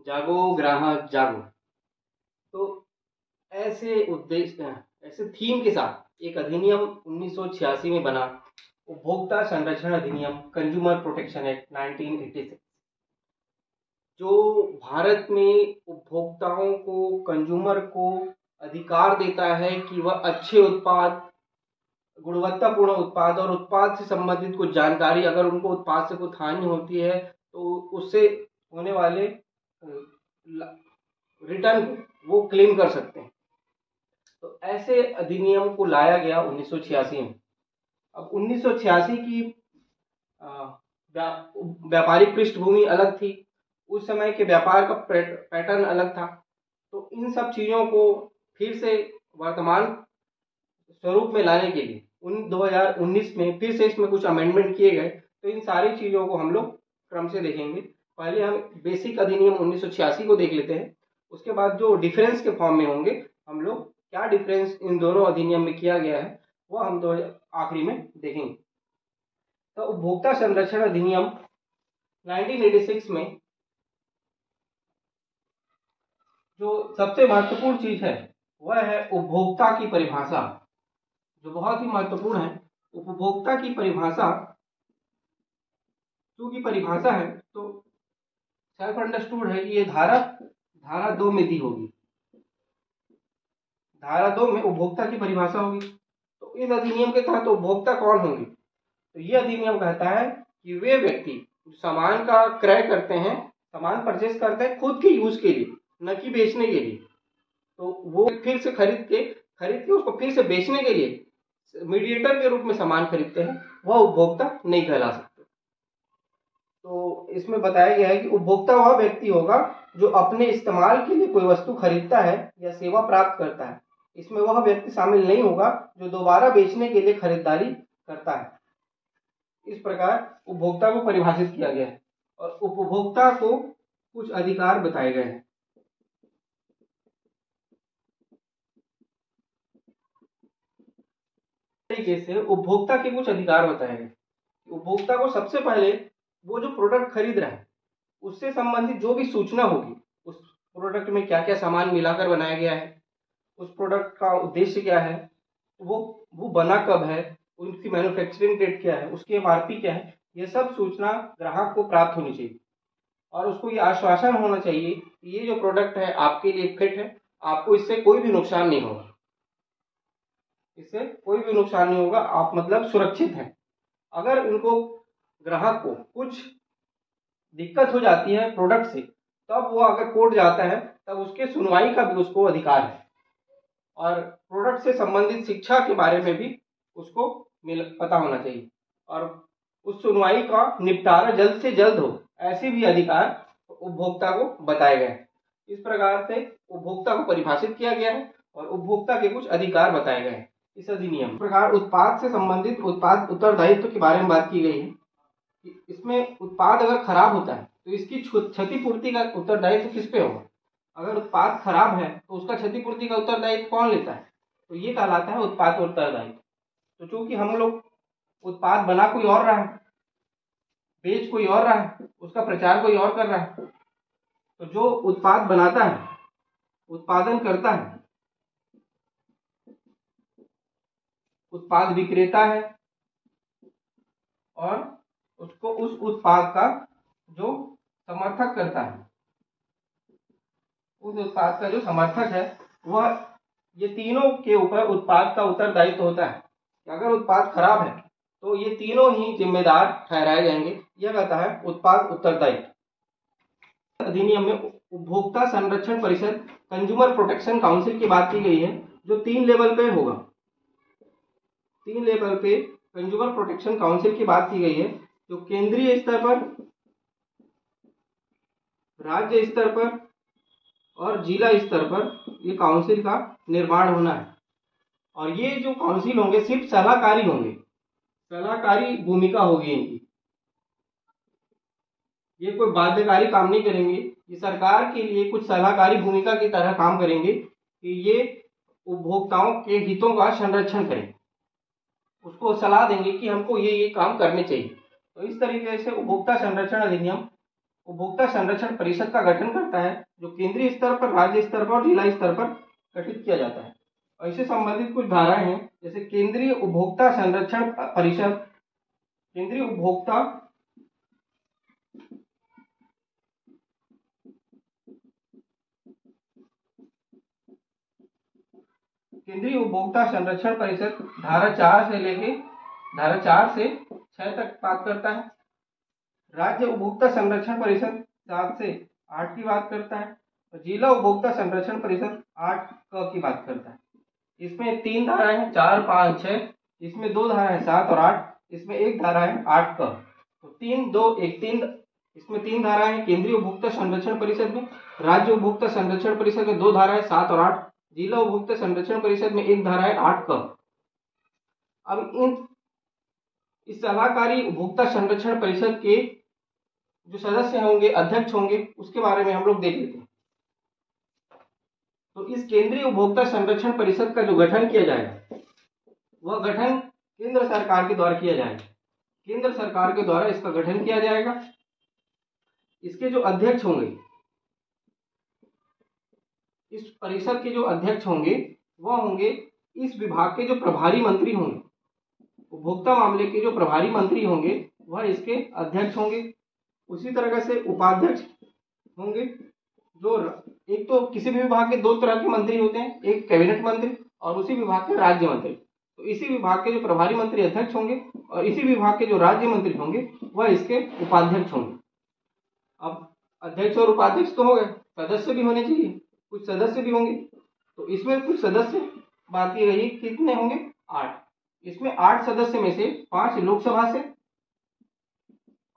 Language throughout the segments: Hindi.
जागो ग्राहक जागो। तो ऐसे उद्देश्य, ऐसे थीम के साथ एक अधिनियम 1986 में बना, उपभोक्ता संरक्षण अधिनियम, कंज्यूमर प्रोटेक्शन एक्ट 1986, जो भारत में उपभोक्ताओं को, कंज्यूमर को अधिकार देता है कि वह अच्छे उत्पाद, गुणवत्तापूर्ण उत्पाद और उत्पाद से संबंधित कुछ जानकारी, अगर उनको उत्पाद से कुछ हानि होती है तो उससे होने वाले रिटर्न वो क्लेम कर सकते हैं। तो ऐसे अधिनियम को लाया गया 1986 में। अब 1986 की व्यापारिक पृष्ठभूमि अलग थी, उस समय के व्यापार का पैटर्न अलग था। तो इन सब चीज़ों को फिर से वर्तमान स्वरूप में लाने के लिए 2019 में फिर से इसमें कुछ अमेंडमेंट किए गए। तो इन सारी चीज़ों को हम लोग क्रम से देखेंगे। पहले हम बेसिक अधिनियम 1986 को देख लेते हैं, उसके बाद जो डिफरेंस के फॉर्म में होंगे हम लोग, क्या डिफरेंस इन दोनों अधिनियम में किया गया है वो हम दो आखिरी में देखेंगे। तो उपभोक्ता संरक्षण अधिनियम 1986 में जो सबसे महत्वपूर्ण चीज है वह है उपभोक्ता की परिभाषा, जो बहुत ही महत्वपूर्ण है। उपभोक्ता की परिभाषा, क्योंकि परिभाषा है तो सेल्फ अंडरस्टूड है कि ये धारा 2 में दी होगी। धारा 2 में उपभोक्ता की परिभाषा होगी। तो इस अधिनियम के तहत उपभोक्ता कौन होंगे? तो ये अधिनियम कहता है कि वे व्यक्ति सामान का क्रय करते हैं, सामान परचेस करते हैं खुद के यूज के लिए, न कि बेचने के लिए। तो वो फिर से खरीद के उसको फिर से बेचने के लिए मीडिएटर के रूप में सामान खरीदते हैं, वह उपभोक्ता नहीं कहला सकते। तो इसमें बताया गया है कि उपभोक्ता वह व्यक्ति होगा जो अपने इस्तेमाल के लिए कोई वस्तु खरीदता है या सेवा प्राप्त करता है। इसमें वह व्यक्ति शामिल नहीं होगा जो दोबारा बेचने के लिए खरीदारी करता है। इस प्रकार उपभोक्ता को परिभाषित किया गया है और उपभोक्ता को कुछ अधिकार बताए गए हैं। तरीके से उपभोक्ता के कुछ अधिकार बताए गए। उपभोक्ता को सबसे पहले वो जो प्रोडक्ट खरीद रहा है उससे संबंधित जो भी सूचना होगी, उस प्रोडक्ट में क्या क्या सामान मिलाकर बनाया गया है, उस प्रोडक्ट का उद्देश्य क्या है, वो बना कब है, उसकी मैन्युफैक्चरिंग डेट क्या है, उसकी MRP क्या है, ये सब सूचना ग्राहक को प्राप्त होनी चाहिए। और उसको ये आश्वासन होना चाहिए कि ये जो प्रोडक्ट है आपके लिए फिट है, आपको इससे कोई भी नुकसान नहीं होगा, इससे कोई भी नुकसान नहीं होगा, आप मतलब सुरक्षित हैं। अगर उनको ग्राहक को कुछ दिक्कत हो जाती है प्रोडक्ट से, तब वो अगर कोर्ट जाता है तब उसके सुनवाई का भी उसको अधिकार है और प्रोडक्ट से संबंधित शिक्षा के बारे में भी उसको पता होना चाहिए और उस सुनवाई का निपटारा जल्द से जल्द हो, ऐसे भी अधिकार उपभोक्ता को बताए गए हैं। इस प्रकार से उपभोक्ता को परिभाषित किया गया है और उपभोक्ता के कुछ अधिकार बताए गए हैं इस अधिनियम। इस प्रकार उत्पाद से संबंधित उत्पाद उत्तरदायित्व के बारे में बात की गई है। इसमें उत्पाद अगर खराब होता है तो इसकी क्षतिपूर्ति का उत्तरदायित्व किस पे होगा? अगर उत्पाद खराब है तो उसका क्षतिपूर्ति का उत्तरदायित्व कौन लेता है? तो ये कहलाता है उत्पाद उत्तरदायित्व। तो चूंकि हम लोग उत्पाद बना कोई और रहा है, बेच कोई और रहा है, उसका प्रचार कोई और कर रहा है, तो जो उत्पाद बनाता है, उत्पादन करता है, उत्पाद विक्रेता है और उसको उस उत्पाद का जो समर्थक करता है, उस उत्पाद का जो समर्थक है, वह ये तीनों के ऊपर उत्पाद का उत्तरदायित्व होता है कि अगर उत्पाद खराब है तो ये तीनों ही जिम्मेदार ठहराए जाएंगे। यह कहता है उत्पाद उत्तरदायित्व। अधिनियम में उपभोक्ता संरक्षण परिषद, कंज्यूमर प्रोटेक्शन काउंसिल की बात की गई है, जो 3 लेवल पे होगा। 3 लेवल पे कंज्यूमर प्रोटेक्शन काउंसिल की बात की गई है, जो केंद्रीय स्तर पर, राज्य स्तर पर और जिला स्तर पर ये काउंसिल का निर्माण होना है। और ये जो काउंसिल होंगे सिर्फ सलाहकारी होंगे, सलाहकारी भूमिका होगी इनकी। ये कोई बाध्यकारी काम नहीं करेंगे, ये सरकार के लिए कुछ सलाहकारी भूमिका की तरह काम करेंगे कि ये उपभोक्ताओं के हितों का संरक्षण करें, उसको सलाह देंगे कि हमको ये काम करने चाहिए। तो इस तरीके से उपभोक्ता संरक्षण अधिनियम उपभोक्ता संरक्षण परिषद का गठन करता है, जो केंद्रीय स्तर पर, राज्य स्तर पर और जिला स्तर पर गठित किया जाता है। और इससे संबंधित कुछ धाराएं हैं, जैसे केंद्रीय उपभोक्ता संरक्षण परिषद, केंद्रीय उपभोक्ता संरक्षण परिषद धारा 4 से 6 तक बात करता है। राज्य उपभोक्ता संरक्षण परिषद 7 से 8 की बात करता है। और जिला उपभोक्ता संरक्षण परिषद 8 क की बात करता है। इसमें 3 धाराएं हैं, 4, 5, 6। इसमें 2 धाराएं 7 और 8। इसमें 1 धारा है 8 क। तो 3, 2, 1, 3। इसमें 3 धाराएं हैं केंद्रीय उपभोक्ता संरक्षण परिषद में। राज्य उपभोक्ता संरक्षण परिषद में 2 धाराएं 7 और 8। जिला उपभोक्ता संरक्षण परिषद में 1 धारा है 8 क। अब इस सलाहकारी उपभोक्ता संरक्षण परिषद के जो सदस्य होंगे, अध्यक्ष होंगे, उसके बारे में हम लोग देख लेते हैं। तो इस केंद्रीय उपभोक्ता संरक्षण परिषद का जो गठन किया जाएगा, वह गठन केंद्र सरकार के द्वारा किया जाएगा। केंद्र सरकार के द्वारा इसका गठन किया जाएगा। इसके जो अध्यक्ष होंगे, इस परिषद के जो अध्यक्ष होंगे, वह होंगे इस विभाग के जो प्रभारी मंत्री होंगे। उपभोक्ता मामले के जो प्रभारी मंत्री होंगे, वह इसके अध्यक्ष होंगे। उसी तरह से उपाध्यक्ष होंगे, जो एक तो किसी भी विभाग के 2 तरह के मंत्री होते हैं, एक कैबिनेट मंत्री और उसी विभाग के राज्य मंत्री। तो इसी विभाग के जो प्रभारी मंत्री अध्यक्ष होंगे और इसी विभाग के जो राज्य मंत्री होंगे, वह इसके उपाध्यक्ष होंगे। अब अध्यक्ष और उपाध्यक्ष तो हो गए, सदस्य भी होने चाहिए, कुछ सदस्य भी होंगे। तो इसमें कुछ सदस्य बाकी रही, कितने होंगे? 8। इसमें 8 सदस्य में से 5 लोकसभा से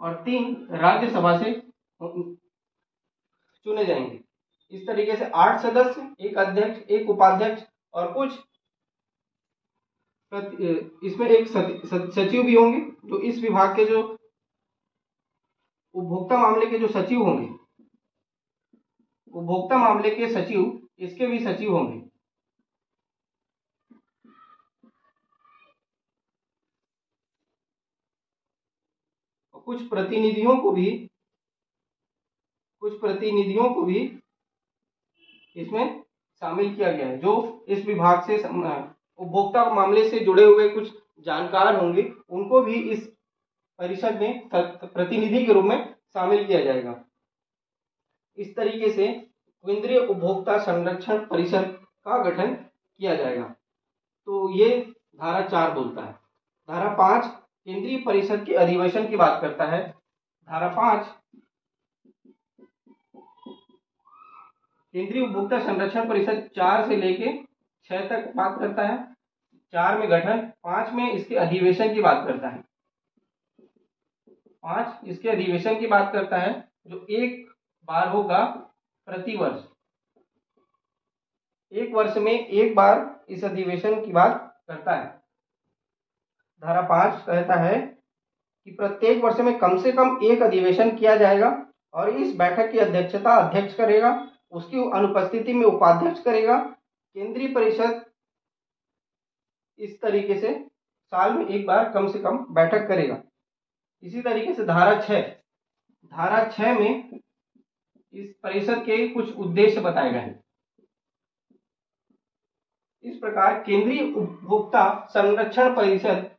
और 3 राज्यसभा से चुने जाएंगे। इस तरीके से 8 सदस्य, एक अध्यक्ष, एक उपाध्यक्ष और कुछ इसमें एक सचिव भी होंगे, जो इस विभाग के जो उपभोक्ता मामले के जो सचिव होंगे, उपभोक्ता मामले के सचिव, इसके भी सचिव होंगे। और कुछ प्रतिनिधियों को भी इसमें शामिल किया गया है, जो इस विभाग से उपभोक्ता मामले से जुड़े हुए कुछ जानकार होंगे, उनको भी इस परिषद में प्रतिनिधि के रूप में शामिल किया जाएगा। इस तरीके से केंद्रीय उपभोक्ता संरक्षण परिषद का गठन किया जाएगा। तो ये धारा 4 बोलता है। धारा 5 केंद्रीय परिषद के अधिवेशन की बात करता है। धारा 5 केंद्रीय उपभोक्ता संरक्षण परिषद 4 से लेके 6 तक बात करता है। 4 में गठन, 5 में इसके अधिवेशन की बात करता है। 5 इसके अधिवेशन की बात करता है, जो एक बार होगा प्रति वर्ष। एक वर्ष में एक बार इस अधिवेशन की बात करता है। धारा 5 कहता है कि प्रत्येक वर्ष में कम से कम एक अधिवेशन किया जाएगा और इस बैठक की अध्यक्षता अध्यक्ष करेगा, उसकी अनुपस्थिति में उपाध्यक्ष करेगा। केंद्रीय परिषद इस तरीके से साल में एक बार कम से कम बैठक करेगा। इसी तरीके से धारा 6 में इस परिषद के कुछ उद्देश्य बताए गए हैं। इस प्रकार केंद्रीय उपभोक्ता संरक्षण परिषद,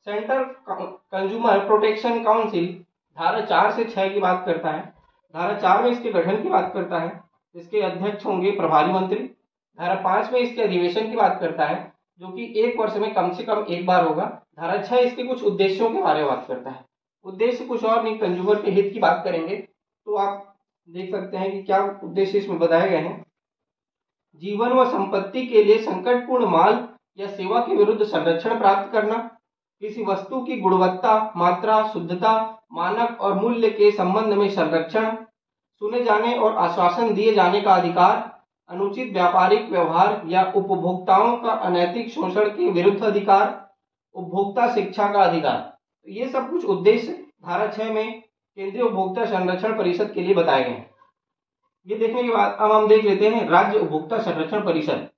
सेंट्रल कंज्यूमर प्रोटेक्शन काउंसिल, धारा 4 से 6 की बात करता है। धारा 4 में इसके गठन की बात करता है, इसके अध्यक्ष होंगे प्रभारी मंत्री। धारा 5 में इसके अधिवेशन की बात करता है, जो कि एक वर्ष में कम से कम एक बार होगा। धारा 6 इसके कुछ उद्देश्यों के बारे में बात करता है। उद्देश्य कुछ और नहीं, कंज्यूमर के हित की बात करेंगे तो आप देख सकते हैं कि क्या उद्देश्य इसमें बताए गए हैं। जीवन व संपत्ति के लिए संकटपूर्ण माल या सेवा के विरुद्ध संरक्षण प्राप्त करना, किसी वस्तु की गुणवत्ता, मात्रा, शुद्धता, मानक और मूल्य के संबंध में संरक्षण, सुने जाने और आश्वासन दिए जाने का अधिकार, अनुचित व्यापारिक व्यवहार या उपभोक्ताओं का अनैतिक शोषण के विरुद्ध अधिकार, उपभोक्ता शिक्षा का अधिकार। तो ये सब कुछ उद्देश्य धारा 6 में केंद्रीय उपभोक्ता संरक्षण परिषद के लिए बताए गए हैं। ये देखने के बाद अब हम देख लेते हैं राज्य उपभोक्ता संरक्षण परिषद।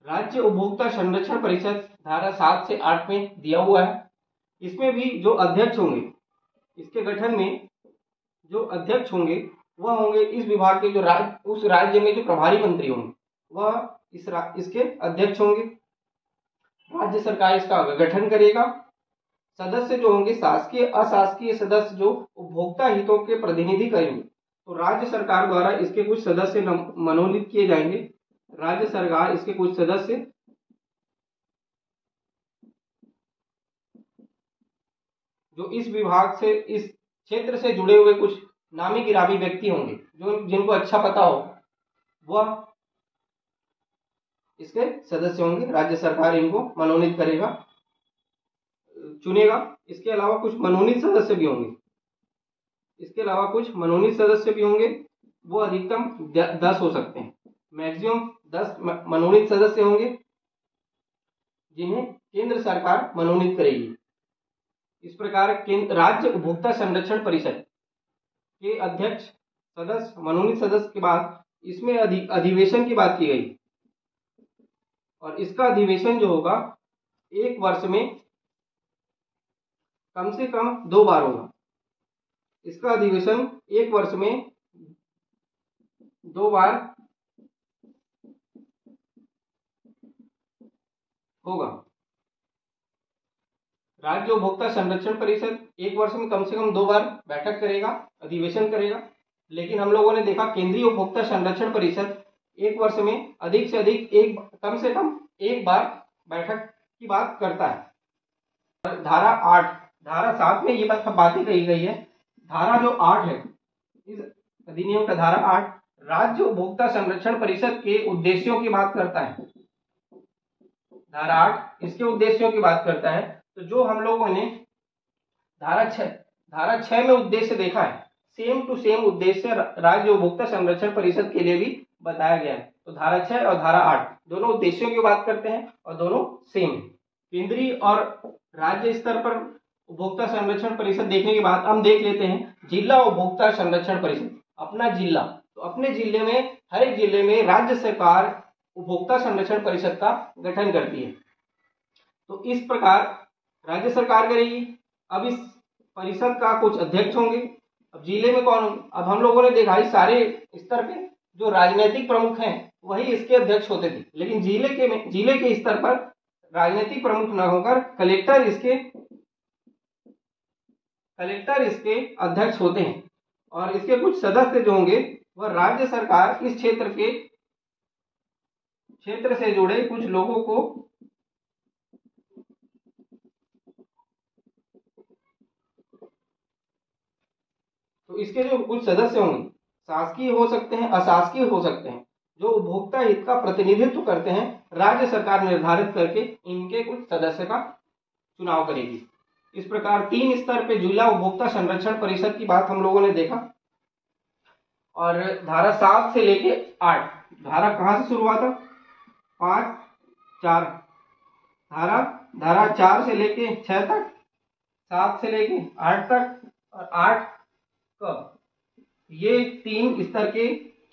राज्य उपभोक्ता संरक्षण परिषद धारा 7 से 8 में दिया हुआ है। इसमें भी जो अध्यक्ष होंगे, इसके गठन में जो अध्यक्ष होंगे वह होंगे इस विभाग के, जो उस राज्य में जो प्रभारी मंत्री होंगे वह इसके अध्यक्ष होंगे। राज्य सरकार इसका गठन करेगा। सदस्य जो होंगे शासकीय अशासकीय सदस्य जो उपभोक्ता हितों के प्रतिनिधि करेंगे, तो राज्य सरकार द्वारा इसके कुछ सदस्य मनोनीत किए जाएंगे। राज्य सरकार इसके कुछ सदस्य जो इस विभाग से, इस क्षेत्र से जुड़े हुए कुछ नामी गिरामी व्यक्ति होंगे जो जिनको अच्छा पता हो, वह इसके सदस्य होंगे। राज्य सरकार इनको मनोनीत करेगा, चुनेगा। इसके अलावा कुछ मनोनीत सदस्य भी होंगे, वो अधिकतम 10 हो सकते हैं, मैक्सिमम 10 मनोनीत सदस्य होंगे जिन्हें केंद्र सरकार मनोनीत करेगी। इस प्रकार राज्य उपभोक्ता संरक्षण परिषद के अध्यक्ष, सदस्य, मनोनीत सदस्य के बाद इसमें अधिवेशन की बात की गई, और इसका अधिवेशन जो होगा एक वर्ष में कम से कम 2 बार होगा। इसका अधिवेशन एक वर्ष में 2 बार होगा। राज्य उपभोक्ता संरक्षण परिषद एक वर्ष में कम से कम 2 बार बैठक करेगा, अधिवेशन करेगा। लेकिन हम लोगों ने देखा केंद्रीय उपभोक्ता संरक्षण परिषद एक वर्ष में अधिक से अधिक कम से कम एक बार बैठक की बात करता है। धारा 7 में ये बातें कही गई है। धारा जो 8 है इस अधिनियम का, धारा 8 राज्य उपभोक्ता संरक्षण परिषद के उद्देश्यों की बात करता है। धारा 8 इसके उद्देश्यों की बात करता है। तो जो हम लोगों ने धारा 6 में उद्देश्य देखा है, सेम टू सेम उद्देश्य राज्य उपभोक्ता संरक्षण परिषद के लिए भी बताया गया है। तो धारा 6 और धारा 8 दोनों उद्देश्यों की बात करते हैं और दोनों सेम है। केंद्रीय और राज्य स्तर पर उपभोक्ता संरक्षण परिषद देखने के बाद हम देख लेते हैं जिला उपभोक्ता संरक्षण परिषद। अपना जिला, तो अपने जिले में, हर एक जिले में राज्य सरकार उपभोक्ता संरक्षण परिषद का गठन करती है। तो इस प्रकार राज्य सरकार करेगी। अब इस परिषद का कुछ अध्यक्ष होंगे। अब जिले में कौन होंगे? अब हम लोगों ने देखा इस सारे स्तर पे जो राजनीतिक प्रमुख हैं वही इसके अध्यक्ष होते थे, लेकिन जिले के स्तर पर राजनीतिक प्रमुख न होकर कलेक्टर इसके अध्यक्ष होते हैं। और इसके कुछ सदस्य जो होंगे वह राज्य सरकार इस क्षेत्र से जुड़े कुछ लोगों को तो इसके जो कुछ सदस्य होंगे शासकीय हो सकते हैं, अशासकीय हो सकते हैं, जो उपभोक्ता हित का प्रतिनिधित्व करते हैं, राज्य सरकार निर्धारित करके इनके कुछ सदस्य का चुनाव करेगी। इस प्रकार 3 स्तर पे जिला उपभोक्ता संरक्षण परिषद की बात हम लोगों ने देखा। और धारा 7 से लेके 8, धारा कहां से शुरू हुआ था? 5, 4 धारा 4 से लेके 6 तक, 7 से लेके 8 तक और 8 का ये 3 स्तर के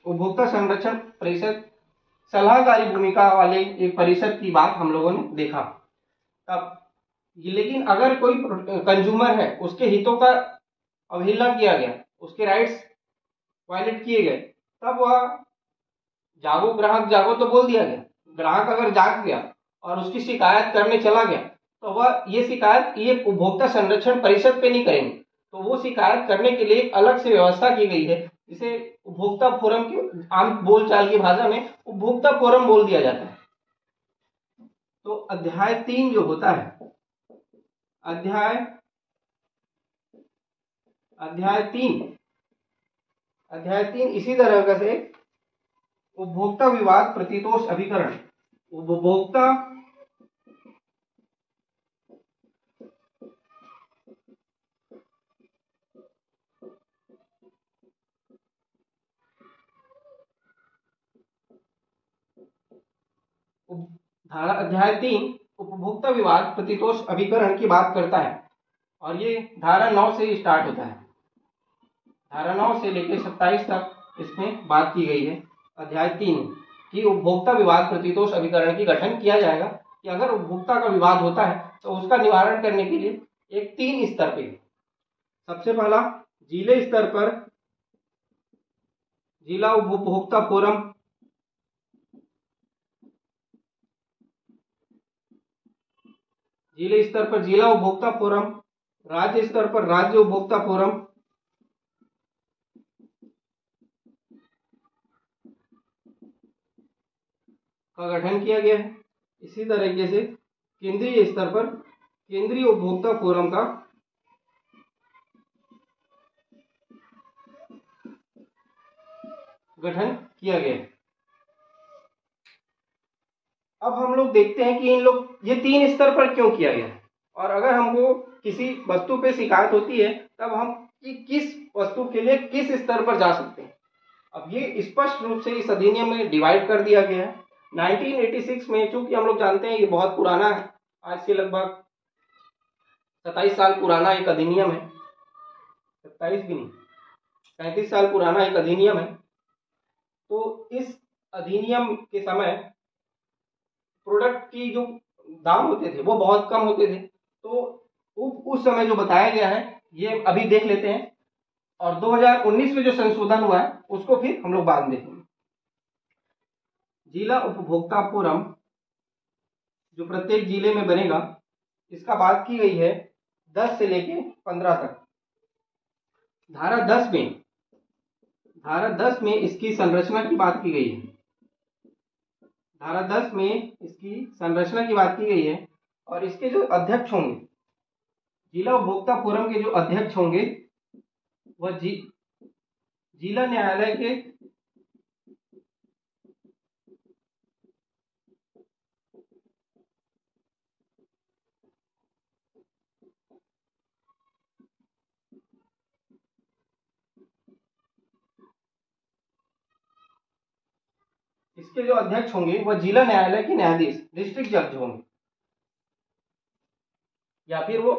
उपभोक्ता संरक्षण परिषद सलाहकारी भूमिका वाले एक परिषद की बात हम लोगों ने देखा। तब लेकिन अगर कोई कंज्यूमर है, उसके हितों का अवहेलना किया गया, उसके राइट्स वायलेट किए गए, तब वह ग्राहक जागो तो बोल दिया गया। ग्राहक अगर जाग गया और उसकी शिकायत करने चला गया तो वह ये शिकायत ये उपभोक्ता संरक्षण परिषद पे नहीं करेंगे, तो वो शिकायत करने के लिए एक अलग से व्यवस्था की गई है, जिसे उपभोक्ता फोरम की आम बोलचाल की भाषा में उपभोक्ता फोरम बोल दिया जाता है। तो अध्याय 3 जो होता है, अध्याय 3 इसी तरह से उपभोक्ता विवाद प्रतितोष अभिकरण, उपभोक्ता अध्याय 3 उपभोक्ता विवाद प्रतितोष अभिकरण की बात करता है और ये धारा 9 से स्टार्ट होता है। धारा 9 से लेकर 27 तक इसमें बात की गई है अध्याय 3 कि उपभोक्ता विवाद प्रतितोष अभिकरण की गठन किया जाएगा कि अगर उपभोक्ता का विवाद होता है तो उसका निवारण करने के लिए एक 3 स्तर पे, सबसे पहला जिले स्तर पर जिला उपभोक्ता फोरम, जिले स्तर पर जिला उपभोक्ता फोरम, राज्य स्तर पर राज्य उपभोक्ता फोरम, का गठन किया गया है। इसी तरीके से केंद्रीय स्तर पर केंद्रीय उपभोक्ता फोरम का गठन किया गया है। अब हम लोग देखते हैं कि इन लोग ये 3 स्तर पर क्यों किया गया है, और अगर हमको किसी वस्तु पे शिकायत होती है तब हम किस वस्तु के लिए किस स्तर पर जा सकते हैं। अब ये स्पष्ट रूप से इस अधिनियम में डिवाइड कर दिया गया है। 1986 में, चूंकि हम लोग जानते हैं ये बहुत पुराना है, आज से लगभग 27 साल पुराना एक अधिनियम है, 27 भी नहीं 35 साल पुराना एक अधिनियम है। तो इस अधिनियम के समय प्रोडक्ट की जो दाम होते थे वो बहुत कम होते थे, तो उस समय जो बताया गया है ये अभी देख लेते हैं, और 2019 में जो संशोधन हुआ है उसको फिर हम लोग बाद में देखेंगे। जिला उपभोक्ता फोरम जो प्रत्येक जिले में बनेगा, इसका बात की गई है 10 से लेके 15 तक। धारा 10 में इसकी संरचना की बात की गई है। धारा 10 में इसकी संरचना की बात की गई है, और इसके जो अध्यक्ष होंगे, जिला उपभोक्ता फोरम के जो अध्यक्ष होंगे वह जिला न्यायालय के इसके जो अध्यक्ष होंगे वह जिला न्यायालय के न्यायाधीश डिस्ट्रिक्ट जज होंगे, या फिर वो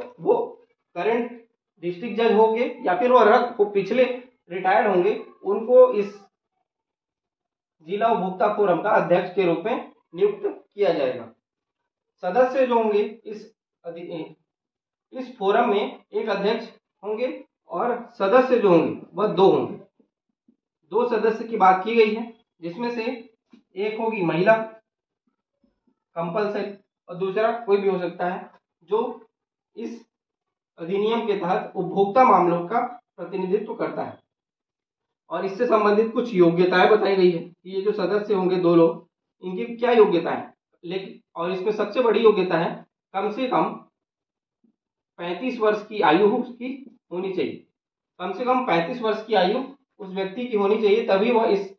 करंट डिस्ट्रिक्ट जज होंगे, या फिर वो पिछले रिटायर्ड होंगे, उनको इस जिला उपभोक्ता फोरम का अध्यक्ष के रूप में नियुक्त किया जाएगा। सदस्य जो होंगे इस फोरम में एक अध्यक्ष होंगे, और सदस्य जो होंगे वह 2 होंगे। 2 सदस्य की बात की गई है, जिसमें से एक होगी महिला कंपलसरी, और दूसरा कोई भी हो सकता है जो इस अधिनियम के तहत उपभोक्ता मामलों का प्रतिनिधित्व करता है। और इससे संबंधित कुछ योग्यताएं बताई गई है कि ये जो सदस्य होंगे 2 लोग, इनकी क्या योग्यता है, लेकिन और इसमें सबसे बड़ी योग्यता है कम से कम 35 वर्ष की आयु उसकी होनी चाहिए। कम से कम 35 वर्ष की आयु उस व्यक्ति की होनी चाहिए, तभी वह इस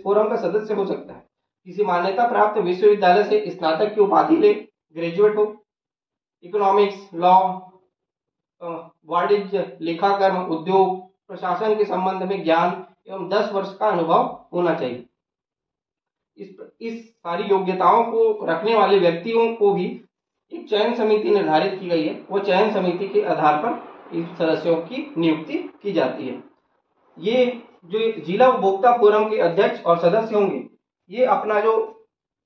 फोरम का सदस्य हो सकता है। किसी मान्यता प्राप्त विश्वविद्यालय से स्नातक की उपाधि ले, ग्रेजुएट हो, इकोनॉमिक्स, लॉ, वाणिज्य, लेखाकर्म, उद्योग, प्रशासन के संबंध में ज्ञान एवं 10 वर्ष का अनुभव होना चाहिए। इस सारी योग्यताओं को रखने वाले व्यक्तियों को भी एक चयन समिति निर्धारित की गई है। वो चयन समिति के आधार पर इन सदस्यों की नियुक्ति की जाती है। ये जो जिला उपभोक्ता फोरम के अध्यक्ष और सदस्य होंगे, ये अपना जो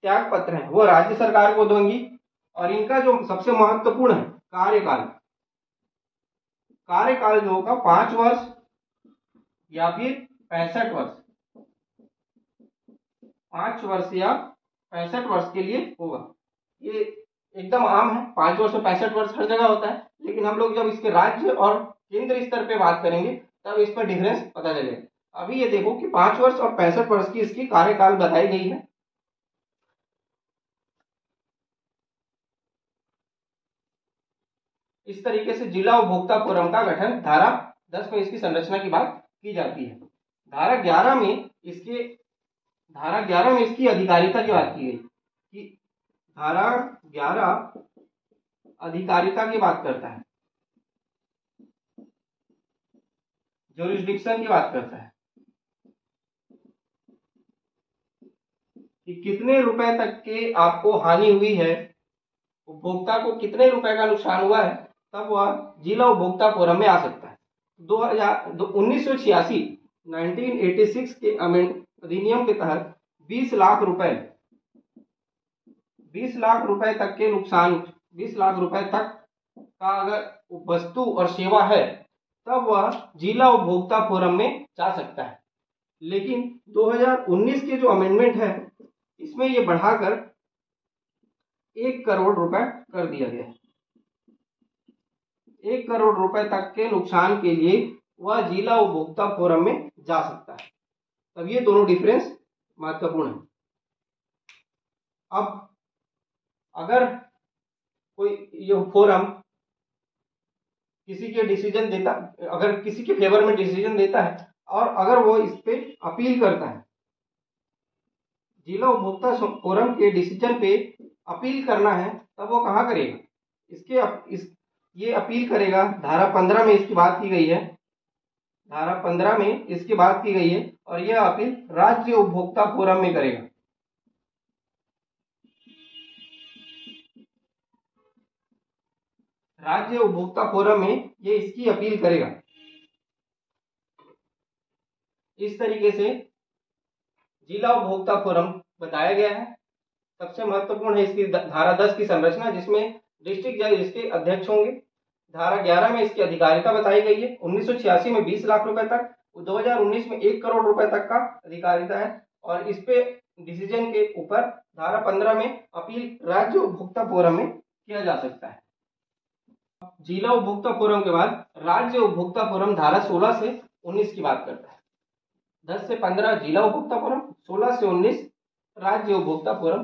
त्याग पत्र है वो राज्य सरकार को देंगी, और इनका जो सबसे महत्वपूर्ण है कार्यकाल जो होगा 5 वर्ष या फिर 65 वर्ष, 5 वर्ष या 65 वर्ष के लिए होगा। ये एकदम आम है, 5 वर्ष और 65 वर्ष हर जगह होता है, लेकिन हम लोग जब इसके राज्य और केंद्र स्तर पे बात करेंगे तब इस पर डिफरेंस पता चलेगा। अभी ये देखो कि 5 वर्ष और 65 वर्ष की इसकी कार्यकाल बताई गई है। इस तरीके से जिला उपभोक्ता फोरम का गठन धारा 10 में इसकी संरचना की बात की जाती है। धारा 11 में इसकी अधिकारिता की बात की गई कि धारा 11 अधिकारिता की बात करता है, ज्यूरिसडिक्शन की बात करता है कि कितने रुपए तक के आपको हानि हुई है, उपभोक्ता को कितने रुपए का नुकसान हुआ है, तब वह जिला उपभोक्ता फोरम में आ सकता है। 1986 के अधिनियम के तहत 20 लाख रुपए तक के नुकसान, 20 लाख रुपए तक का अगर वस्तु और सेवा है, तब वह जिला उपभोक्ता फोरम में जा सकता है। लेकिन 2019 के जो अमेंडमेंट है इसमें ये बढ़ाकर 1 करोड़ रुपए कर दिया गया है। 1 करोड़ रुपए तक के नुकसान के लिए वह जिला उपभोक्ता फोरम में जा सकता है। तब ये दोनों डिफरेंस महत्वपूर्ण है। अब अगर कोई ये फोरम किसी के डिसीजन देता, अगर किसी के फेवर में डिसीजन देता है और अगर वो इस पे अपील करता है, जिला उपभोक्ता फोरम के डिसीजन पे अपील करना है, तब वो कहाँ करेगा? ये अपील करेगा, धारा 15 में इसकी बात की गई है। धारा 15 में इसकी बात की गई है और यह अपील राज्य उपभोक्ता फोरम में करेगा। राज्य उपभोक्ता फोरम में ये इसकी अपील करेगा। इस तरीके से जिला उपभोक्ता फोरम बताया गया है। सबसे महत्वपूर्ण है इसकी धारा 10 की संरचना, जिसमें डिस्ट्रिक्ट जज इसके अध्यक्ष होंगे। धारा 11 में इसकी अधिकारिता बताई गई है। 1986 में 20 लाख रुपए तक, 2019 में 1 करोड़ रुपए तक का अधिकारिता है और इस पे डिसीजन के ऊपर धारा 15 में अपील राज्य उपभोक्ता फोरम में किया जा सकता है। जिला उपभोक्ता फोरम के बाद राज्य उपभोक्ता फोरम धारा 16 से 19 की बात करता है। 10 से 15 जिला उपभोक्ता फोरम, 16 से 19 राज्य उपभोक्ता फोरम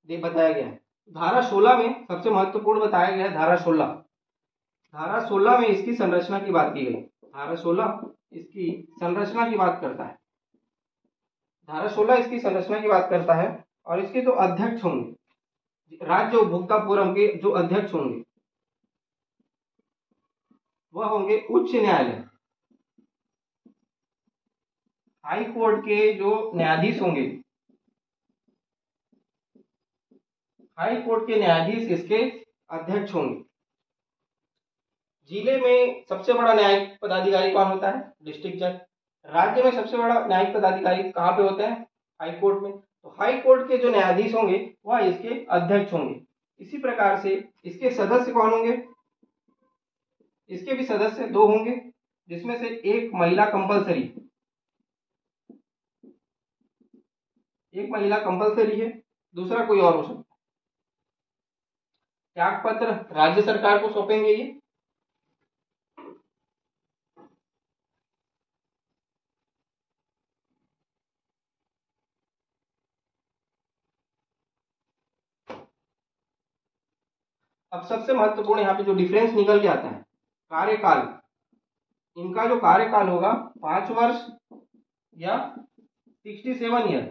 बताया गया है। धारा 16 में सबसे महत्वपूर्ण बताया गया है धारा 16। धारा 16 में इसकी संरचना की बात की गई। धारा 16 इसकी संरचना की बात करता है। धारा 16 इसकी संरचना की बात करता है और इसके जो अध्यक्ष होंगे, राज्य उपभोक्ता फोरम के जो अध्यक्ष होंगे वह होंगे उच्च न्यायालय, हाई कोर्ट के जो न्यायाधीश होंगे, हाई कोर्ट के न्यायाधीश इसके अध्यक्ष होंगे। जिले में सबसे बड़ा न्यायिक पदाधिकारी कौन होता है? डिस्ट्रिक्ट जज। राज्य में सबसे बड़ा न्यायिक पदाधिकारी कहाँ पे होते हैं? हाई कोर्ट में। तो हाई कोर्ट के जो न्यायाधीश होंगे वह इसके अध्यक्ष होंगे। इसी प्रकार से इसके सदस्य कौन होंगे? इसके भी सदस्य 2 होंगे, जिसमें से एक महिला कंपलसरी, एक महिला कंपलसरी है, दूसरा कोई और हो सकता है। त्याग पत्र राज्य सरकार को सौंपेंगे ये। अब सबसे महत्वपूर्ण यहाँ पे जो डिफरेंस निकल के आता है, कार्यकाल। इनका जो कार्यकाल होगा 5 वर्ष या 67 ईयर।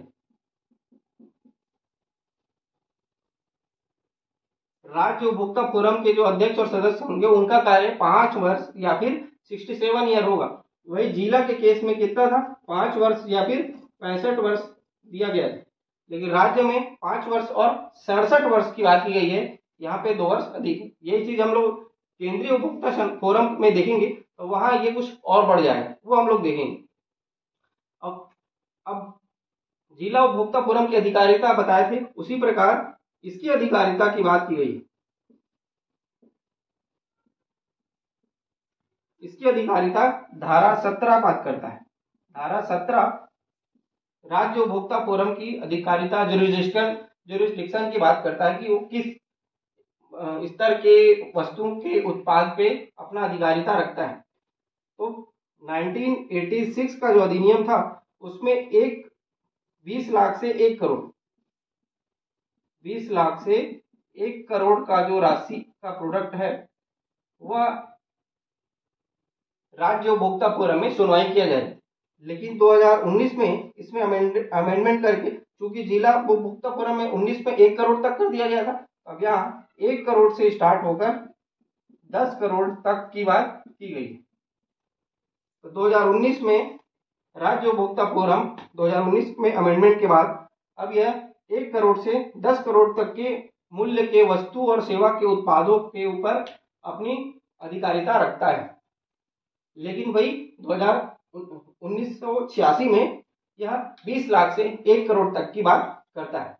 राज्य उपभोक्ता फोरम के जो अध्यक्ष और सदस्य होंगे उनका कार्य 5 वर्ष या फिर 67 ईयर होगा। वही जिला के केस में कितना था? 5 वर्ष या फिर 65 वर्ष दिया गया था, लेकिन राज्य में 5 वर्ष और 67 वर्ष की बात की गई है। यहाँ पे 2 वर्ष अधिक है। यही चीज हम लोग केंद्रीय उपभोक्ता फोरम में देखेंगे तो वहां ये कुछ और बढ़ जाएगा, वो हम लोग देखेंगे। अब जिला उपभोक्ता फोरम की अधिकारिता बताए थे, उसी प्रकार इसकी अधिकारिता की बात की गई। इसकी अधिकारिता धारा 17 बात करता है। धारा 17 राज्य उपभोक्ता फोरम की अधिकारिता जुरिस्डिक्शन की बात करता है कि वो किस स्तर के वस्तुओं के उत्पाद पे अपना अधिकारिता रखता है। तो 1986 का जो अधिनियम था उसमें 20 लाख से 1 करोड़, 20 लाख से 1 करोड़ का जो राशि का प्रोडक्ट है वह राज्य उपभोक्ता फोरम में सुनवाई किया जाए। लेकिन 2019 में इसमें अमेंडमेंट करके, चूंकि जिला उपभोक्ता फोरम में 19 में 1 करोड़ तक कर दिया गया था, अब यहाँ 1 करोड़ से स्टार्ट होकर 10 करोड़ तक की बात की गई। तो 2019 में राज्य उपभोक्ता फोरम 2019 में अमेंडमेंट के बाद अब यह 1 करोड़ से 10 करोड़ तक के मूल्य के वस्तु और सेवा के उत्पादों के ऊपर अपनी अधिकारिता रखता है। लेकिन वही 1986 में यह 20 लाख से 1 करोड़ तक की बात करता है।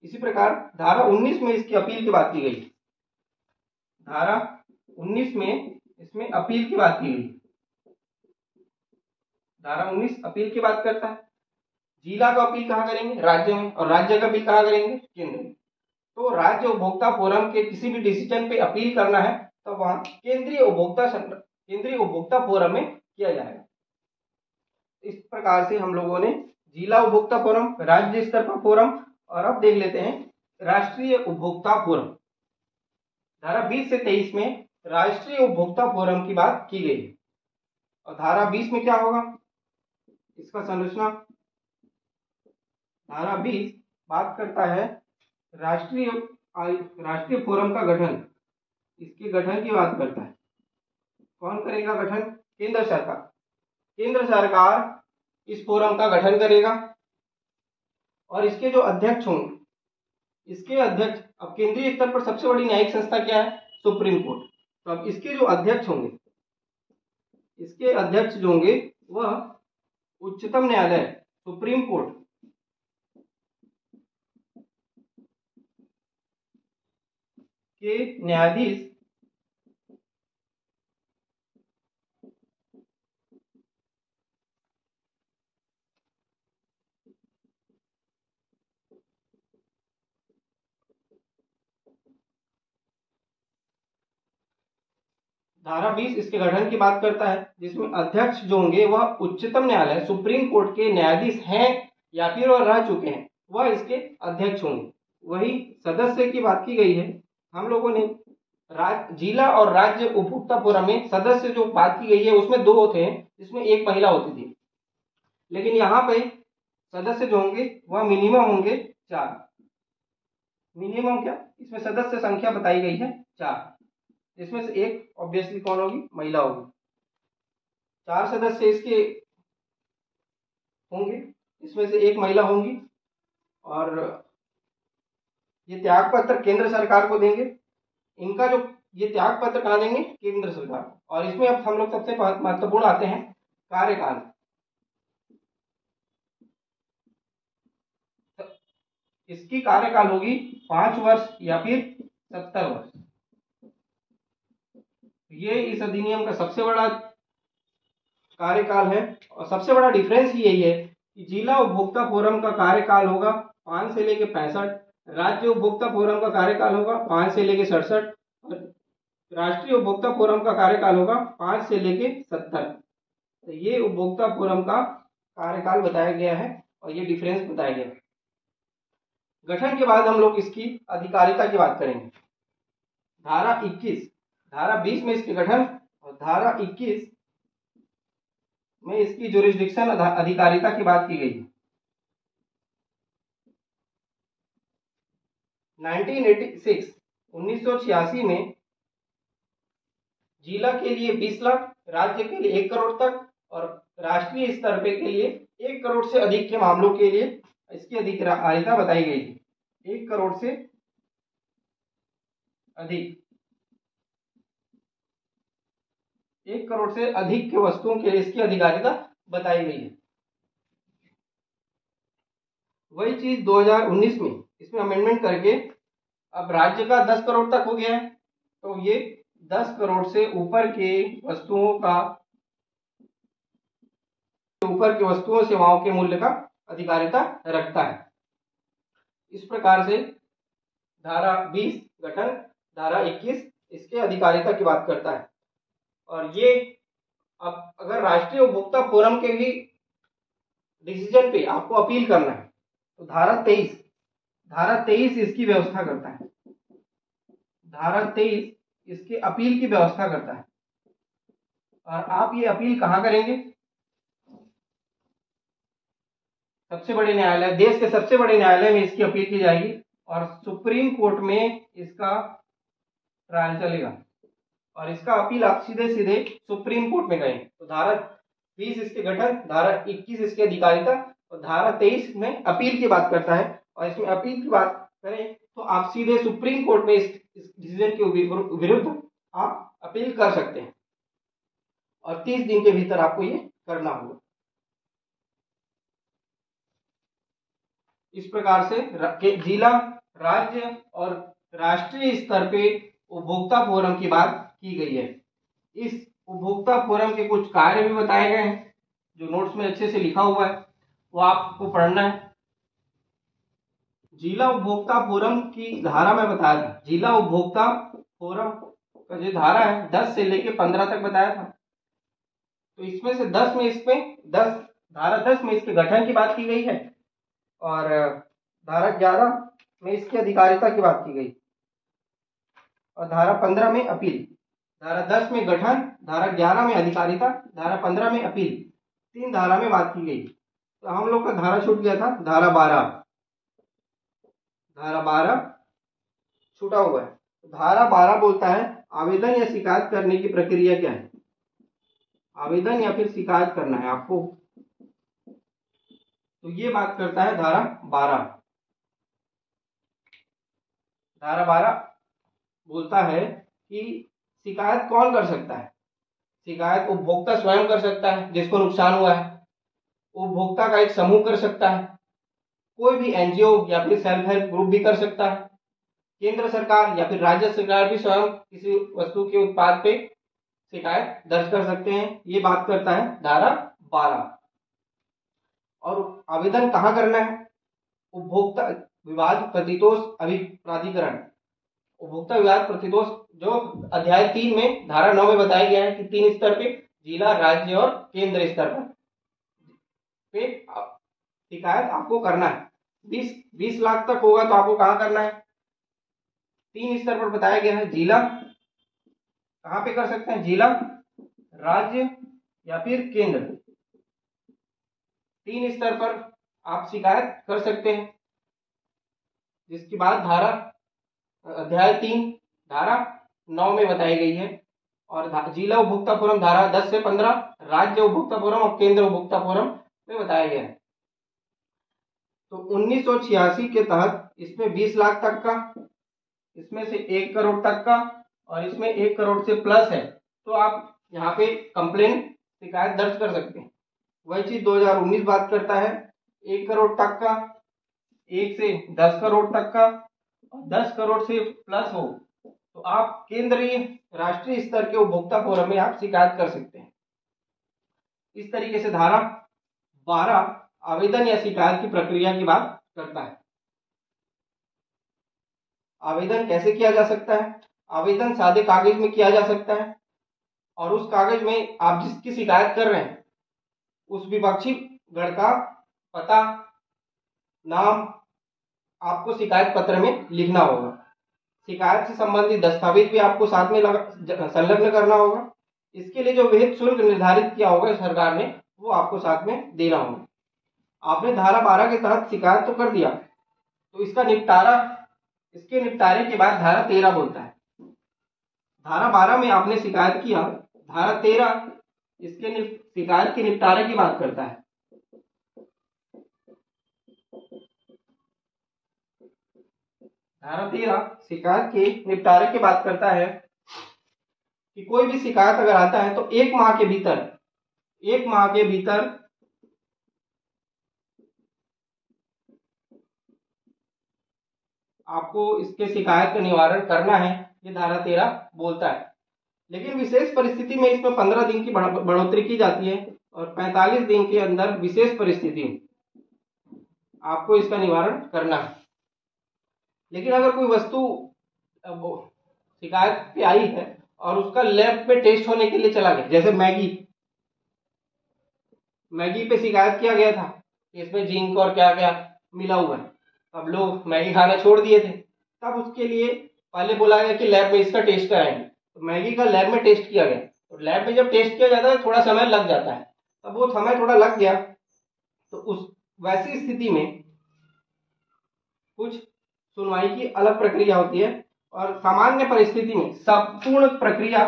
इसी प्रकार धारा 19 में इसकी अपील की बात की गई। धारा 19 में इसमें अपील की बात की गई। धारा 19 अपील की बात करता है। जिला का अपील कहाँ करेंगे? राज्य में, और राज्य का अपील कहाँ करेंगे? केंद्र में। तो राज्य उपभोक्ता फोरम के किसी भी डिसीजन पे अपील करना है तो वहां केंद्रीय उपभोक्ता फोरम में किया जाएगा। इस प्रकार से हम लोगों ने जिला उपभोक्ता फोरम, राज्य स्तर पर फोरम, और अब देख लेते हैं राष्ट्रीय उपभोक्ता फोरम। धारा 20 से 23 में राष्ट्रीय उपभोक्ता फोरम की बात की गई है। और धारा 20 में क्या होगा इसका संरचना? धारा 20 बात करता है राष्ट्रीय फोरम का गठन। इसके गठन की बात करता है। कौन करेगा गठन? केंद्र सरकार। केंद्र सरकार इस फोरम का गठन करेगा और इसके जो अध्यक्ष होंगे, इसके अध्यक्ष, अब केंद्रीय स्तर पर सबसे बड़ी न्यायिक संस्था क्या है? Supreme court. तो अब इसके जो अध्यक्ष होंगे, इसके अध्यक्ष जो होंगे वह उच्चतम न्यायालय, सुप्रीम कोर्ट के न्यायाधीश धारा 20 इसके गठन की बात करता है, जिसमें अध्यक्ष जो होंगे वह उच्चतम न्यायालय, सुप्रीम कोर्ट के न्यायाधीश हैं या फिर वह रह चुके हैं, वह इसके अध्यक्ष होंगे। वही सदस्य की बात की गई है। हम लोगों ने जिला और राज्य उपभोक्ता फोरम में सदस्य जो बात की गई है उसमें 2 होते हैं, जिसमें एक महिला होती थी। लेकिन यहाँ पे सदस्य जो होंगे वह मिनिमम होंगे 4। मिनिमम क्या? इसमें सदस्य संख्या बताई गई है 4, इसमें से एक ऑब्वियसली कौन होगी? महिला होगी। 4 सदस्य इसके होंगे, इसमें से एक महिला होंगी। और ये त्याग पत्र केंद्र सरकार को देंगे। इनका जो ये त्याग पत्र कहाँ देंगे? केंद्र सरकार को। और इसमें अब हम लोग सबसे महत्वपूर्ण आते हैं कार्यकाल। इसकी कार्यकाल होगी 5 वर्ष या फिर 70 वर्ष। ये इस अधिनियम का सबसे बड़ा कार्यकाल है। और सबसे बड़ा डिफरेंस यही है कि जिला उपभोक्ता फोरम का कार्यकाल होगा 5 से लेके 65, राज्य उपभोक्ता फोरम का कार्यकाल होगा 5 से लेके 67, और राष्ट्रीय उपभोक्ता फोरम का कार्यकाल होगा 5 से लेके 70। तो ये उपभोक्ता फोरम का कार्यकाल बताया गया है और ये डिफरेंस बताया गया है। गठन के बाद हम लोग इसकी अधिकारिता की बात करेंगे। धारा 21, धारा 20 में इसके गठन और धारा 21 में इसकी जुरिस्डिक्शन अधिकारिता की बात की गई है। 1986 में जिला के लिए 20 लाख, राज्य के लिए 1 करोड़ तक और राष्ट्रीय स्तर पे के लिए 1 करोड़ से अधिक के मामलों के लिए इसकी अधिकारिता बताई गई थी। 1 करोड़ से अधिक, 1 करोड़ से अधिक के वस्तुओं के लिए इसकी अधिकारिता बताई गई है। वही चीज 2019 में इसमें अमेंडमेंट करके अब राज्य का 10 करोड़ तक हो गया है। तो ये 10 करोड़ से ऊपर के वस्तुओं सेवाओं के मूल्य का अधिकारिता रखता है। इस प्रकार से धारा 20 गठन, धारा 21 इसके अधिकारिता की बात करता है। और ये अब अगर राष्ट्रीय उपभोक्ता फोरम के भी डिसीजन पे आपको अपील करना है तो धारा 23 इसकी व्यवस्था करता है। धारा 23 इसके अपील की व्यवस्था करता है। और आप ये अपील कहाँ करेंगे? सबसे बड़े न्यायालय, देश के सबसे बड़े न्यायालय में इसकी अपील की जाएगी और सुप्रीम कोर्ट में इसका ट्रायल चलेगा और इसका अपील आप सीधे सीधे सुप्रीम कोर्ट में करेंगे। तो धारा 20 इसके गठन, धारा 21 इसकी अधिकारिता और धारा 23 में अपील की बात करता है। और इसमें अपील की बात करें तो आप सीधे सुप्रीम कोर्ट में इस डिसीजन के विरुद्ध आप अपील कर सकते हैं और 30 दिन के भीतर आपको ये करना होगा। इस प्रकार से जिला, राज्य और राष्ट्रीय स्तर पे उपभोक्ता फोरम की बात की गई है। इस उपभोक्ता फोरम के कुछ कार्य भी बताए गए हैं जो नोट्स में अच्छे से लिखा हुआ है वो आपको पढ़ना है। जिला उपभोक्ता फोरम की धारा में बताया था, जिला उपभोक्ता फोरम का जो धारा है 10 से लेके 15 तक बताया था। तो इसमें से 10 में धारा 10 में इसके गठन की बात की गई है और धारा 11 में इसकी अधिकारिता की बात की गई और धारा 15 में अपील। धारा 10 में गठन, धारा 11 में अधिकारिता, धारा 15 में अपील, 3 धारा में बात की गई। तो हम लोग का धारा छूट गया था धारा 12 छूटा हुआ है। धारा 12 बोलता है आवेदन या शिकायत करने की प्रक्रिया क्या है। आवेदन या फिर शिकायत करना है आपको, तो ये बात करता है धारा 12। धारा 12 बोलता है कि शिकायत कौन कर सकता है। शिकायत उपभोक्ता स्वयं कर सकता है जिसको नुकसान हुआ है, उपभोक्ता का एक समूह कर सकता है, कोई भी एनजीओ या फिर सेल्फ हेल्प ग्रुप भी कर सकता है, केंद्र सरकार या फिर राज्य सरकार भी स्वयं किसी वस्तु के उत्पाद पे शिकायत दर्ज कर सकते हैं। ये बात करता है धारा 12। और आवेदन कहाँ करना है। उपभोक्ता विवाद प्रतितोष प्राधिकरण, उपभोक्ता विवाद प्रतितोष जो अध्याय 3 में धारा 9 में बताया गया है कि 3 स्तर पे, जिला, राज्य और केंद्र स्तर पे शिकायत आपको करना है। 20 लाख तक होगा तो आपको कहाँ करना है, 3 स्तर पर बताया गया है। जिला, कहाँ पे कर सकते हैं, जिला, राज्य या फिर केंद्र, 3 स्तर पर आप शिकायत कर सकते हैं। जिसके बाद धारा अध्याय 3 धारा 9 में बताई गई है और जिला उपभोक्ता फोरम धारा 10 से 15, राज्य उपभोक्ता फोरम और केंद्र उपभोक्ता फोरम में बताया गया है। तो 1986 के तहत इसमें 20 लाख तक का, इसमें से 1 करोड़ तक का और इसमें 1 करोड़ से प्लस है तो आप यहाँ पे कंप्लेन शिकायत दर्ज कर सकते हैं। वही चीज 2019 बात करता है 1 करोड़ तक का, 1 से 10 करोड़ तक का, 10 करोड़ से प्लस हो तो आप केंद्रीय राष्ट्रीय स्तर के उपभोक्ता फोरम में आप शिकायत कर सकते हैं। इस तरीके से धारा 12 आवेदन या शिकायत की प्रक्रिया की बात करता है। आवेदन कैसे किया जा सकता है। आवेदन सादे कागज में किया जा सकता है और उस कागज में आप जिसकी शिकायत कर रहे हैं उस विपक्षी गण का पता, नाम आपको शिकायत पत्र में लिखना होगा। शिकायत से संबंधित दस्तावेज भी आपको साथ में संलग्न करना होगा। इसके लिए जो विहित शुल्क निर्धारित किया होगा सरकार ने वो आपको साथ में देना होगा। आपने धारा 12 के तहत शिकायत तो कर दिया तो इसका निपटारा, इसके निपटारे के बाद धारा 13 बोलता है। धारा 12 में आपने शिकायत किया, धारा 13 इसके शिकायत के निपटारे की बात करता है। धारा 13 शिकायत के निपटारे की बात करता है कि कोई भी शिकायत अगर आता है तो 1 माह के भीतर आपको इसके शिकायत का निवारण करना है, ये धारा 13 बोलता है। लेकिन विशेष परिस्थिति में इसमें 15 दिन की बढ़ोतरी की जाती है और 45 दिन के अंदर विशेष परिस्थिति में आपको इसका निवारण करना है। लेकिन अगर कोई वस्तु शिकायत पे आई है और उसका लैब में टेस्ट होने के लिए चला गया, जैसे मैगी पे शिकायत किया गया था इसमें जिंक और क्या क्या मिला हुआ है, अब लोग मैगी खाना छोड़ दिए थे, तब उसके लिए पहले बोला गया कि लैब में इसका टेस्ट कराएंगे। तो मैगी का लैब में टेस्ट किया गया, तो लैब में जब टेस्ट किया जाता है थोड़ा समय लग जाता है, तब वो समय थोड़ा लग गया तो उस वैसी स्थिति में कुछ सुनवाई की अलग प्रक्रिया होती है और सामान्य परिस्थिति में संपूर्ण प्रक्रिया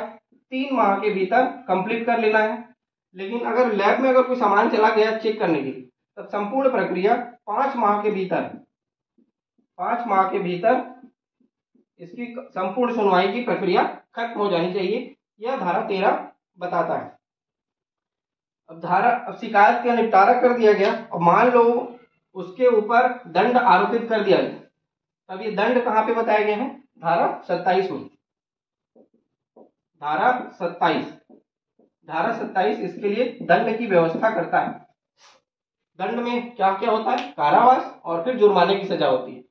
3 माह के भीतर कंप्लीट कर लेना है। लेकिन अगर लैब में अगर कोई सामान चला गया चेक करने के लिए तब संपूर्ण प्रक्रिया 5 माह के भीतर इसकी संपूर्ण सुनवाई की प्रक्रिया खत्म हो जानी चाहिए, यह धारा 13 बताता है। अब शिकायत का निपटारा कर दिया गया और मान लो उसके ऊपर दंड आरोपित कर दिया गया, तब ये दंड कहाँ पे बताए गए हैं, धारा 27 में। धारा 27 धारा 27 इसके लिए दंड की व्यवस्था करता है। दंड में क्या क्या होता है? कारावास और फिर जुर्माने की सजा होती है।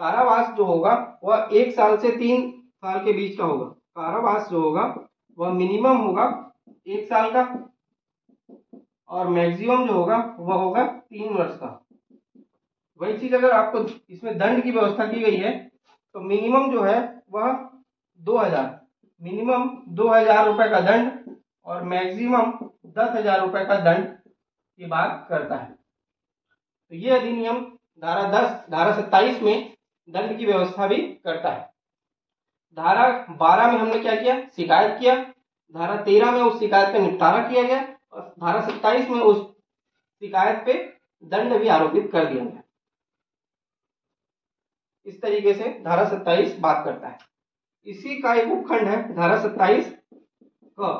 कारावास जो होगा वह 1 साल से 3 साल के बीच का होगा। कारावास जो होगा वह मिनिमम होगा 1 साल का और मैक्सिमम जो होगा वह होगा 3 वर्ष का। वही चीज अगर आपको इसमें दंड की व्यवस्था की गई है तो मिनिमम जो है वह 2000 मिनिमम 2000 रुपए का दंड और मैक्सिमम 10,000 रुपए का दंड की बात करता है। तो ये अधिनियम धारा 27 में दंड की व्यवस्था भी करता है। धारा 12 में हमने क्या किया? शिकायत किया। धारा 13 में उस शिकायत पे निपटारा किया गया और धारा 27 में उस शिकायत पे दंड भी आरोपित कर दिया गया। इस तरीके से धारा 27 बात करता है। इसी का एक उपखंड है धारा 27 क।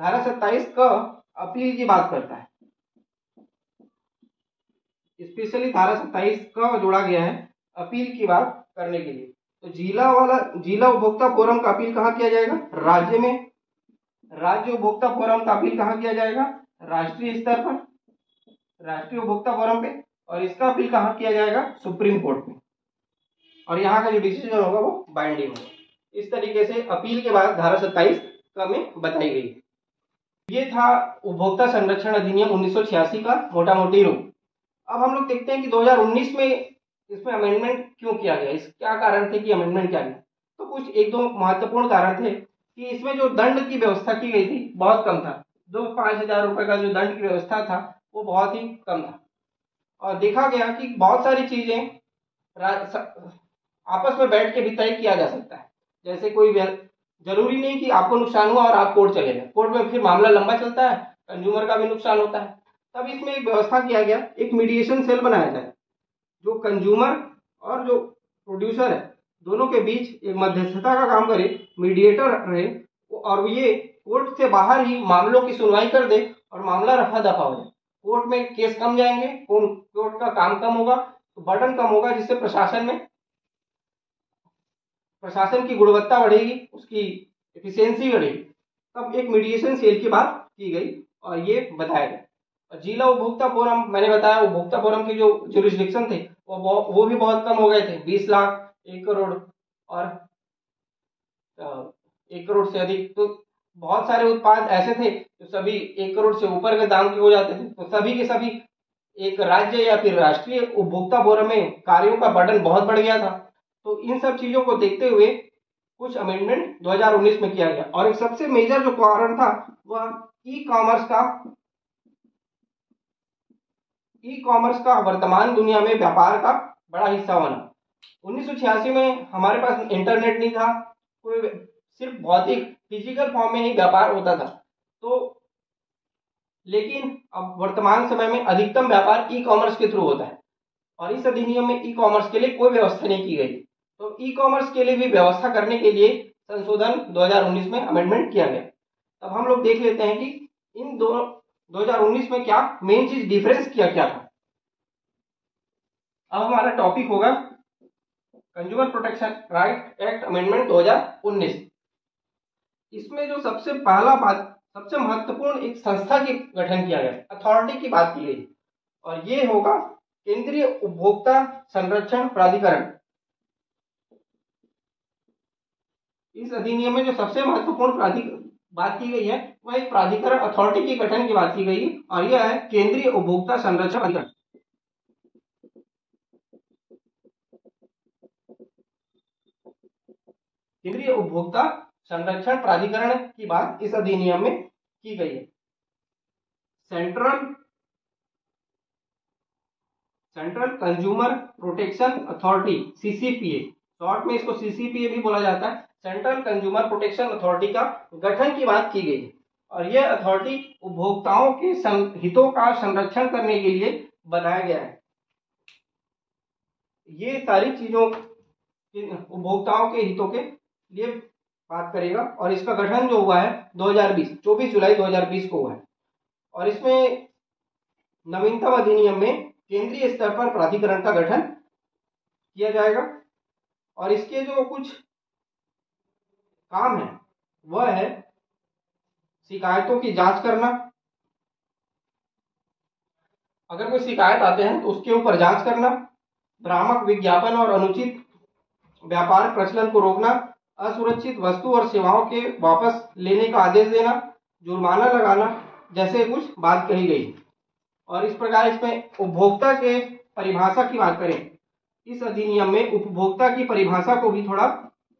धारा 27 क अपील की बात करता है। स्पेशली धारा 27 का जोड़ा गया है अपील की बात करने के लिए। तो जिला उपभोक्ता फोरम का अपील कहाँ किया जाएगा? राज्य में। राज्य उपभोक्ता फोरम का अपील कहाँ किया जाएगा? राष्ट्रीय स्तर पर, राष्ट्रीय उपभोक्ता फोरम पे। और इसका अपील कहाँ किया जाएगा? सुप्रीम कोर्ट में। और यहाँ का जो डिसीजन होगा वो बाइंडिंग होगा। इस तरीके से अपील के बाद धारा 27 का में बताई गई। ये था उपभोक्ता संरक्षण अधिनियम 1986 का मोटा मोटी रूप। अब हम लोग देखते हैं कि 2019 में इसमें अमेंडमेंट क्यों किया गया, इस क्या कारण थे कि अमेंडमेंट किया गया। तो कुछ एक दो महत्वपूर्ण कारण थे कि इसमें जो दंड की व्यवस्था की गई थी बहुत कम था। जो 5,000 रुपए का जो दंड की व्यवस्था था वो बहुत ही कम था। और देखा गया कि बहुत सारी चीजें आपस में बैठ के भी तय किया जा सकता है। जैसे कोई जरूरी नहीं कि आपको नुकसान हुआ और आप कोर्ट चले गए, कोर्ट में फिर मामला लंबा चलता है, कंज्यूमर का भी नुकसान होता है। तब इसमें एक व्यवस्था किया गया, एक मीडिएशन सेल बनाया जाए जो कंज्यूमर और जो प्रोड्यूसर है दोनों के बीच एक मध्यस्थता का काम करे, मीडिएटर रहे और ये कोर्ट से बाहर ही मामलों की सुनवाई कर दे और मामला रफा दफा हो जाए। कोर्ट में केस कम जाएंगे, कोर्ट का काम कम होगा, तो बर्डन कम होगा, जिससे प्रशासन की गुणवत्ता बढ़ेगी, उसकी एफिशिएंसी बढ़ेगी। तब एक मीडिएशन सेल की बात की गई और ये बताया गया। और जिला उपभोक्ता फोरम, मैंने बताया उपभोक्ता फोरम के जो जुरिस्डिक्शन थे वो भी बहुत कम हो गए थे। 20 लाख, 1 करोड़ और 1 करोड़ से अधिक। तो बहुत सारे उत्पाद ऐसे थे जो सभी 1 करोड़ से ऊपर के दाम के हो जाते थे। तो सभी के सभी एक राज्य या फिर राष्ट्रीय उपभोक्ता फोरम में कार्यों का बर्डन बहुत बढ़ गया था। तो इन सब चीजों को देखते हुए कुछ अमेंडमेंट 2019 में किया गया। और एक सबसे मेजर जो कारण था वह ई कॉमर्स का वर्तमान दुनिया में व्यापार का बड़ा हिस्सा होना। 1986 में हमारे पास इंटरनेट नहीं था, कोई सिर्फ भौतिक फिजिकल फॉर्म में ही व्यापार होता था। तो लेकिन अब वर्तमान समय में अधिकतम व्यापार ई कॉमर्स के थ्रू होता है और इस अधिनियम में ई कॉमर्स के लिए कोई व्यवस्था नहीं की गई। तो ई कॉमर्स के लिए भी व्यवस्था करने के लिए संशोधन 2019 में अमेंडमेंट किया गया। अब हम लोग देख लेते हैं कि इन दोनों 2019 में क्या मेन चीज डिफरेंस क्या क्या था। अब हमारा टॉपिक होगा consumer protection right act amendment 2019। इसमें जो सबसे पहला बात, सबसे महत्वपूर्ण एक संस्था की गठन किया गया, अथॉरिटी की बात की गई और ये होगा केंद्रीय उपभोक्ता संरक्षण प्राधिकरण। इस अधिनियम में जो सबसे महत्वपूर्ण बात की गई है वह एक प्राधिकरण अथॉरिटी की गठन की बात की गई है और यह है केंद्रीय उपभोक्ता संरक्षण प्राधिकरण। केंद्रीय उपभोक्ता संरक्षण प्राधिकरण की बात इस अधिनियम में की गई है। Central consumer protection authority, CCPA, short में इसको सीसीपीए भी बोला जाता है। सेंट्रल कंज्यूमर प्रोटेक्शन अथॉरिटी का गठन की बात की गई है और यह अथॉरिटी उपभोक्ताओं के हितों का संरक्षण करने के लिए बनाया गया है। ये सारी चीजों उपभोक्ताओं के हितों के लिए बात करेगा और इसका गठन जो हुआ है 24 जुलाई 2020 को हुआ है। और इसमें नवीनतम अधिनियम में केंद्रीय स्तर पर प्राधिकरण का गठन किया जाएगा और इसके जो कुछ काम है वह है शिकायतों की जांच करना, अगर कोई शिकायत आते हैं तो उसके ऊपर जांच करना, भ्रामक विज्ञापन और अनुचित व्यापार प्रचलन को रोकना, असुरक्षित वस्तु और सेवाओं के वापस लेने का आदेश देना, जुर्माना लगाना, जैसे कुछ बात कही गई। और इस प्रकार इसमें उपभोक्ता के परिभाषा की बात करें, इस अधिनियम में उपभोक्ता की परिभाषा को भी थोड़ा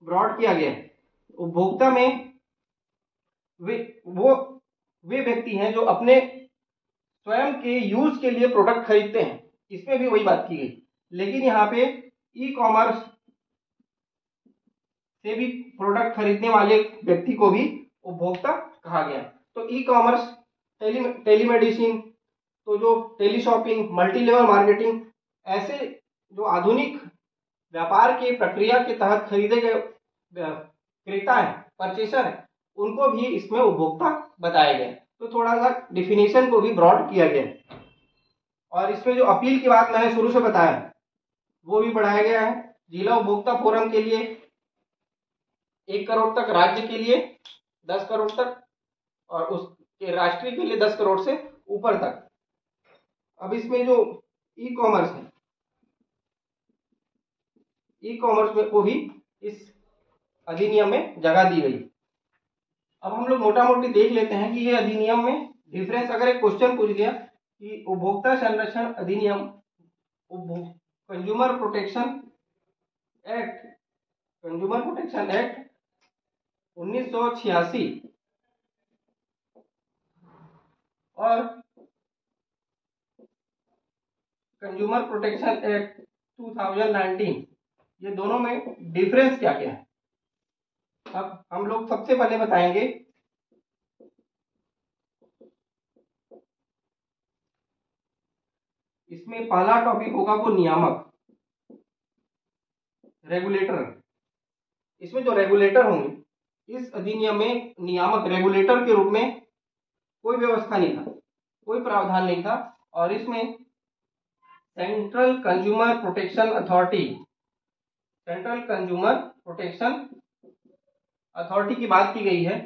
ब्रॉड किया गया है। उपभोक्ता में वे व्यक्ति हैं जो अपने स्वयं के यूज के लिए प्रोडक्ट खरीदते हैं, इसमें भी वही बात की गई। लेकिन यहाँ पे ई कॉमर्स से भी प्रोडक्ट खरीदने वाले व्यक्ति को भी उपभोक्ता कहा गया। तो ई कॉमर्स, टेलीमेडिसिन, तो जो tele shopping, multi level marketing, ऐसे जो आधुनिक व्यापार की प्रक्रिया के तहत खरीदे गए क्रेता है, परचेसर है, उनको भी इसमें उपभोक्ता बताया गया। तो थोड़ा सा डिफिनेशन को भी ब्रॉड किया गया। और इसमें जो अपील की बात मैंने शुरू से बताया वो भी बढ़ाया गया है। जिला उपभोक्ता फोरम के लिए 1 करोड़ तक, राज्य के लिए 10 करोड़ तक, और उसके राष्ट्रीय के लिए 10 करोड़ से ऊपर तक। अब इसमें जो ई कॉमर्स है, ई कॉमर्स में को भी इस अधिनियम में जगह दी गई। अब हम लोग मोटा मोटी देख लेते हैं कि ये अधिनियम में डिफरेंस, अगर एक क्वेश्चन पूछ गया कि उपभोक्ता संरक्षण अधिनियम, consumer protection act, consumer protection act 1986 और कंज्यूमर प्रोटेक्शन एक्ट 2019, ये दोनों में डिफरेंस क्या क्या है। अब हम लोग सबसे पहले बताएंगे इसमें पहला टॉपिक होगा वो नियामक, रेगुलेटर। इसमें जो रेगुलेटर होंगे, इस अधिनियम में नियामक, रेगुलेटर के रूप में कोई व्यवस्था नहीं था, कोई प्रावधान नहीं था। और इसमें central consumer protection authority, central consumer protection authority की बात की गई है,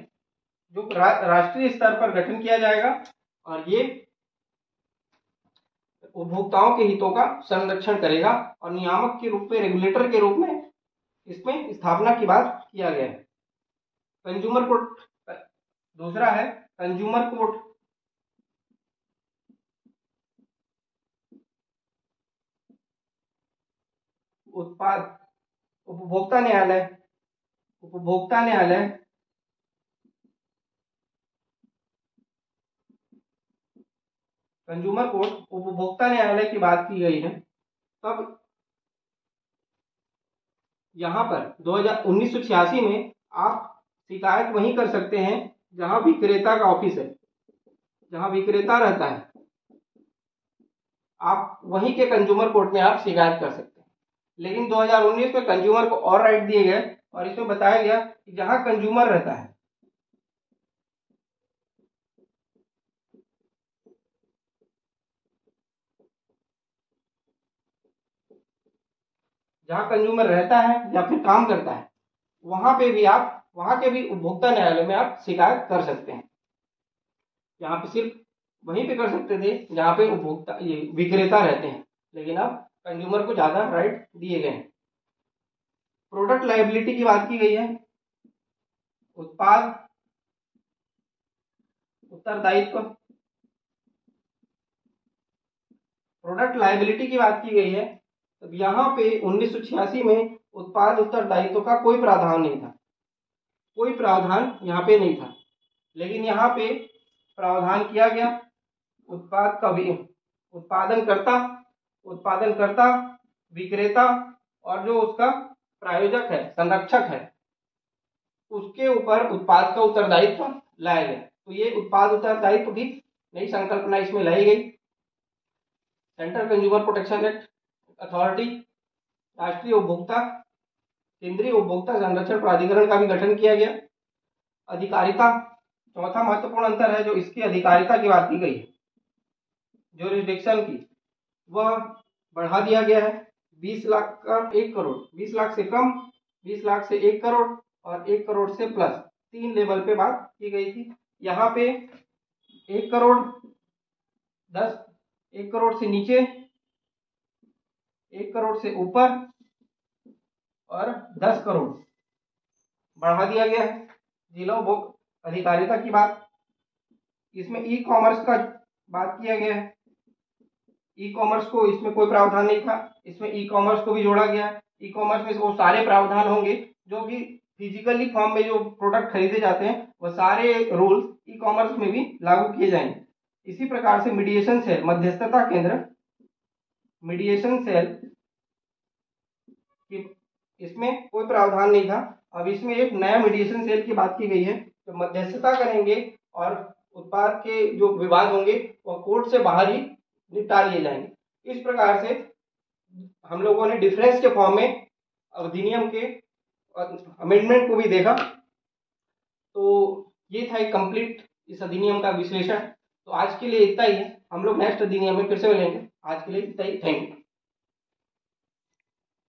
जो राष्ट्रीय स्तर पर गठन किया जाएगा और ये उपभोक्ताओं के हितों का संरक्षण करेगा। और नियामक के रूप में, रेगुलेटर के रूप में इसमें स्थापना की बात किया गया है। कंज्यूमर कोर्ट दूसरा है, कंज्यूमर कोर्ट, उत्पाद उपभोक्ता न्यायालय, उपभोक्ता न्यायालय, कंज्यूमर कोर्ट, उपभोक्ता न्यायालय की बात की गई है। तब यहाँ पर 1986 में आप शिकायत वहीं कर सकते हैं जहां विक्रेता का ऑफिस है, जहां विक्रेता रहता है, आप वहीं के कंज्यूमर कोर्ट में आप शिकायत कर सकते हैं। लेकिन 2019 में कंज्यूमर को और राइट दिए गए और इसमें बताया गया कि जहां कंज्यूमर रहता है, जहां कंज्यूमर रहता है या फिर काम करता है, वहां पे भी आप, वहां के भी उपभोक्ता न्यायालय में आप शिकायत कर सकते हैं। यहाँ पे सिर्फ वहीं पे कर सकते थे जहां पे उपभोक्ता, ये विक्रेता रहते हैं, लेकिन अब कंज्यूमर को ज्यादा राइट दिए गए हैं। प्रोडक्ट लायबिलिटी की बात की गई है, उत्पाद उत्तरदायित्व, प्रोडक्ट लायबिलिटी की बात की गई है। तो यहाँ पे 1986 में उत्पाद उत्तरदायित्व का कोई प्रावधान नहीं था, कोई प्रावधान यहाँ पे नहीं था। लेकिन यहाँ पे प्रावधान किया गया, उत्पाद का भी उत्पादनकर्ता, विक्रेता और जो उसका प्रायोजक है, संरक्षक है, उसके ऊपर उत्पाद का उत्तरदायित्व लाया गया। तो ये उत्पाद उत्तरदायित्व भी नई संकल्पना इसमें लाई गई। Central consumer protection act authority, राष्ट्रीय उपभोक्ता, केंद्रीय उपभोक्ता संरक्षण प्राधिकरण का भी गठन किया गया। अधिकारिता, चौथा महत्वपूर्ण अंतर है जो इसकी अधिकारिता की बात की गई है, ज्यूरिसडिक्शन की, वह बढ़ा दिया गया है। 20 लाख का 1 करोड़, 20 लाख से कम, 20 लाख से 1 करोड़ और 1 करोड़ से प्लस, 3 लेवल पे बात की गई थी। यहाँ पे 1 करोड़ 1 करोड़ से नीचे, 1 करोड़ से ऊपर और 10 करोड़ बढ़ा दिया गया है। जिला उपभोग अधिकारिता की बात, इसमें ई कॉमर्स का बात किया गया है। ई कॉमर्स को, इसमें कोई प्रावधान नहीं था, इसमें ई कॉमर्स को भी जोड़ा गया है। ई कॉमर्स में वो सारे प्रावधान होंगे जो कि फिजिकली फॉर्म में जो प्रोडक्ट खरीदे जाते हैं, वो सारे रूल्स ई कॉमर्स में भी लागू किए जाएंगे। इसी प्रकार से मीडिएशन सेल, मध्यस्थता केंद्र, मीडिएशन सेल की, इसमें कोई प्रावधान नहीं था। अब इसमें एक नया मीडिएशन सेल की बात की गई है, जो मध्यस्थता करेंगे और उत्पाद के जो विवाद होंगे वह कोर्ट से बाहर ही निपटा लिए जाएंगे। इस प्रकार से हम लोगों ने डिफरेंस के फॉर्म में अधिनियम के अमेंडमेंट को भी देखा। तो ये था एक कंप्लीट इस अधिनियम का विश्लेषण। तो आज के लिए इतना ही है, हम लोग नेक्स्ट अधिनियम में फिर से मिलेंगे। आज के लिए इतना ही, थैंक यू।